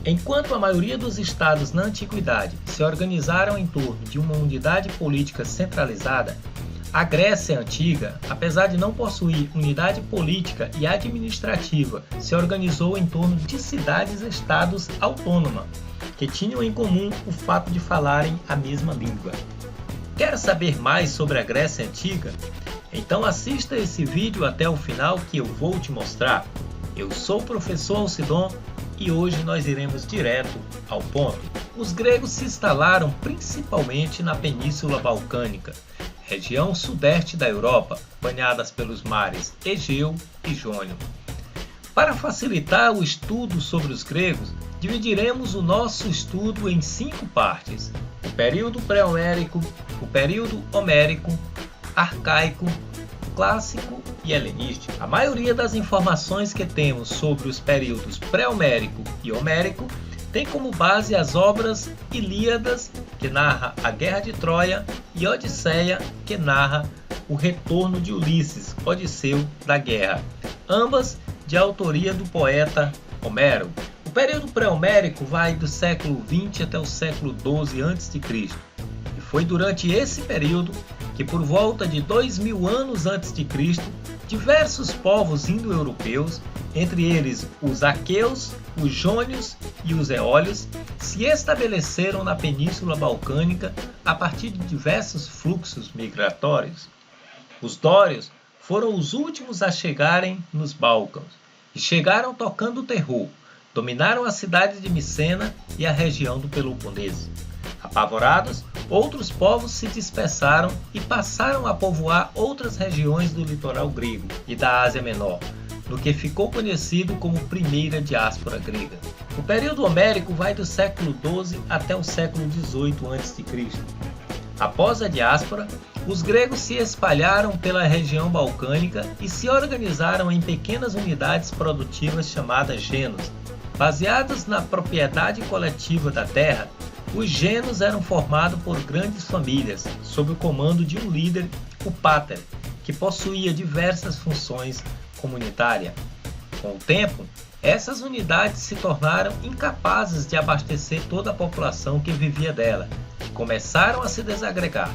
Enquanto a maioria dos estados na antiguidade se organizaram em torno de uma unidade política centralizada, a Grécia Antiga, apesar de não possuir unidade política e administrativa, se organizou em torno de cidades-estados autônomas, que tinham em comum o fato de falarem a mesma língua. Quer saber mais sobre a Grécia Antiga? Então assista esse vídeo até o final que eu vou te mostrar. Eu sou o professor Alcidon e hoje nós iremos direto ao ponto. Os gregos se instalaram principalmente na Península Balcânica, região sudeste da Europa, banhadas pelos mares Egeu e Jônio. Para facilitar o estudo sobre os gregos, dividiremos o nosso estudo em 5 partes: o período pré-homérico, o período homérico, arcaico, clássico e helenístico. A maioria das informações que temos sobre os períodos pré-homérico e homérico tem como base as obras Ilíadas, que narra a Guerra de Troia, e Odisseia, que narra o retorno de Ulisses, Odisseu da guerra, ambas de autoria do poeta Homero. O período pré-homérico vai do século XX até o século XII a.C. e foi durante esse período que, por volta de 2000 anos antes de Cristo, diversos povos indo-europeus, entre eles os aqueus, os jônios e os eólios, se estabeleceram na Península Balcânica a partir de diversos fluxos migratórios. Os dórios foram os últimos a chegarem nos Balcãs e chegaram tocando o terror, dominaram a cidade de Micena e a região do Peloponeso. Apavorados, outros povos se dispersaram e passaram a povoar outras regiões do litoral grego e da Ásia Menor, no que ficou conhecido como Primeira Diáspora Grega. O período homérico vai do século XII até o século XVIII a.C. Após a diáspora, os gregos se espalharam pela região balcânica e se organizaram em pequenas unidades produtivas chamadas genos. Baseados na propriedade coletiva da terra, os genos eram formados por grandes famílias, sob o comando de um líder, o pater, que possuía diversas funções comunitárias. Com o tempo, essas unidades se tornaram incapazes de abastecer toda a população que vivia dela e começaram a se desagregar.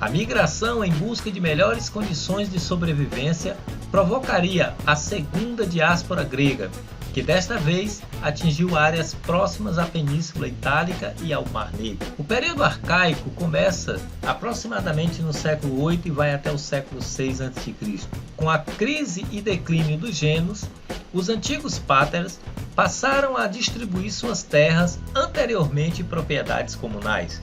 A migração em busca de melhores condições de sobrevivência provocaria a segunda diáspora grega, que desta vez atingiu áreas próximas à Península Itálica e ao Mar Negro. O período arcaico começa aproximadamente no século VIII e vai até o século VI a.C. Com a crise e declínio dos genos, os antigos páteras passaram a distribuir suas terras anteriormente propriedades comunais.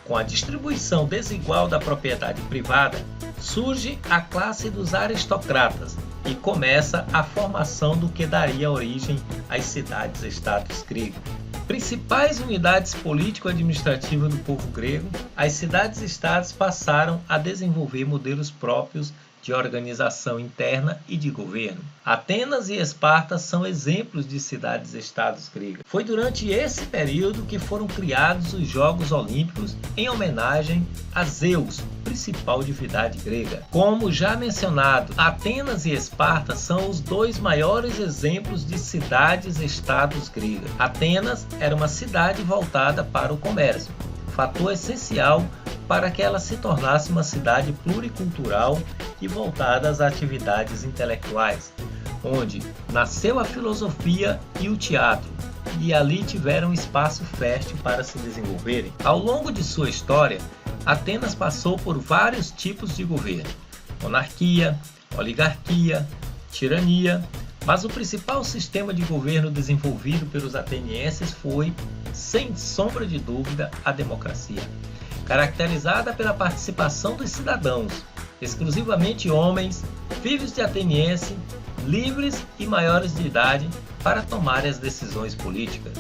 Com a distribuição desigual da propriedade privada, surge a classe dos aristocratas e começa a formação do que daria origem às cidades-estados gregos. Principais unidades político-administrativas do povo grego, as cidades-estados passaram a desenvolver modelos próprios de organização interna e de governo. Atenas e Esparta são exemplos de cidades-estados gregas. Foi durante esse período que foram criados os Jogos Olímpicos em homenagem a Zeus, principal divindade grega. Como já mencionado, Atenas e Esparta são os dois maiores exemplos de cidades-estados gregas. Atenas era uma cidade voltada para o comércio, fator essencial para que ela se tornasse uma cidade pluricultural e voltada às atividades intelectuais, onde nasceu a filosofia e o teatro, e ali tiveram espaço fértil para se desenvolverem. Ao longo de sua história, Atenas passou por vários tipos de governo: monarquia, oligarquia, tirania, mas o principal sistema de governo desenvolvido pelos atenienses foi, sem sombra de dúvida, a democracia, caracterizada pela participação dos cidadãos, exclusivamente homens, filhos de ateniense, livres e maiores de idade, para tomarem as decisões políticas.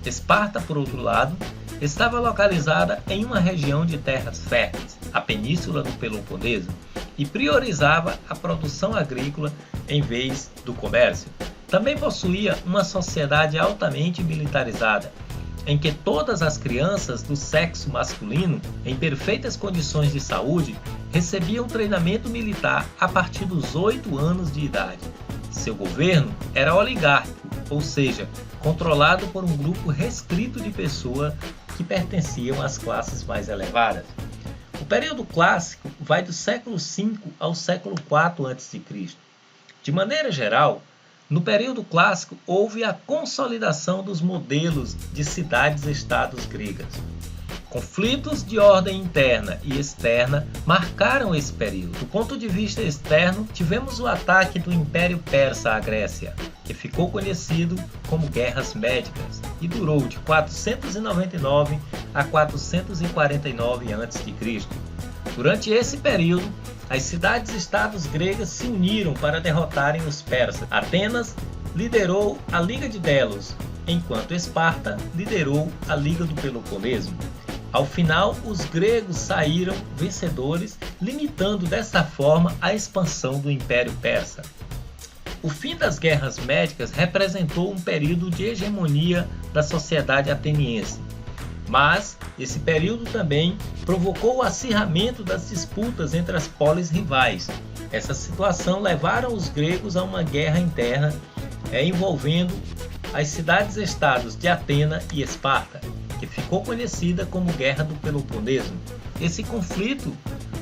Esparta, por outro lado, estava localizada em uma região de terras férteis, a Península do Peloponeso, e priorizava a produção agrícola em vez do comércio. Também possuía uma sociedade altamente militarizada, em que todas as crianças do sexo masculino, em perfeitas condições de saúde, recebiam treinamento militar a partir dos 8 anos de idade. Seu governo era oligárquico ou seja, controlado por um grupo restrito de pessoas que pertenciam às classes mais elevadas. O período clássico vai do século V ao século IV a.C. De maneira geral, no período clássico houve a consolidação dos modelos de cidades-estados gregas. Conflitos de ordem interna e externa marcaram esse período. Do ponto de vista externo, tivemos o ataque do Império Persa à Grécia, que ficou conhecido como Guerras Médicas e durou de 499 a 449 a.C. Durante esse período, as cidades-estados gregas se uniram para derrotarem os persas. Atenas liderou a Liga de Delos, enquanto Esparta liderou a Liga do Peloponeso. Ao final, os gregos saíram vencedores, limitando dessa forma a expansão do Império Persa. O fim das guerras médicas representou um período de hegemonia da sociedade ateniense, mas esse período também provocou o acirramento das disputas entre as polis rivais. Essa situação levaram os gregos a uma guerra interna envolvendo as cidades-estados de Atena e Esparta, que ficou conhecida como Guerra do Peloponeso. Esse conflito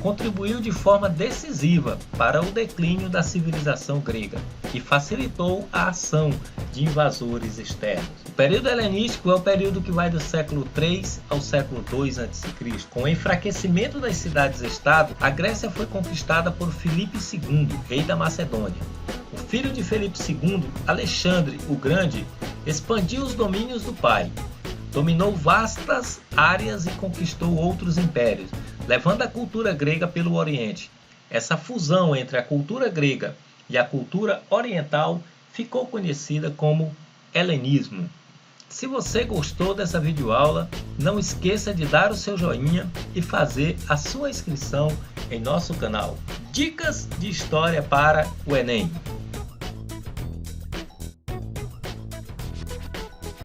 contribuiu de forma decisiva para o declínio da civilização grega e facilitou a ação de invasores externos. O período helenístico é o período que vai do século III ao século II a.C. Com o enfraquecimento das cidades-estado, a Grécia foi conquistada por Filipe II, rei da Macedônia. O filho de Filipe II, Alexandre o Grande, expandiu os domínios do pai, dominou vastas áreas e conquistou outros impérios, levando a cultura grega pelo Oriente. Essa fusão entre a cultura grega e a cultura oriental ficou conhecida como helenismo. Se você gostou dessa videoaula, não esqueça de dar o seu joinha e fazer a sua inscrição em nosso canal. Dicas de História para o Enem.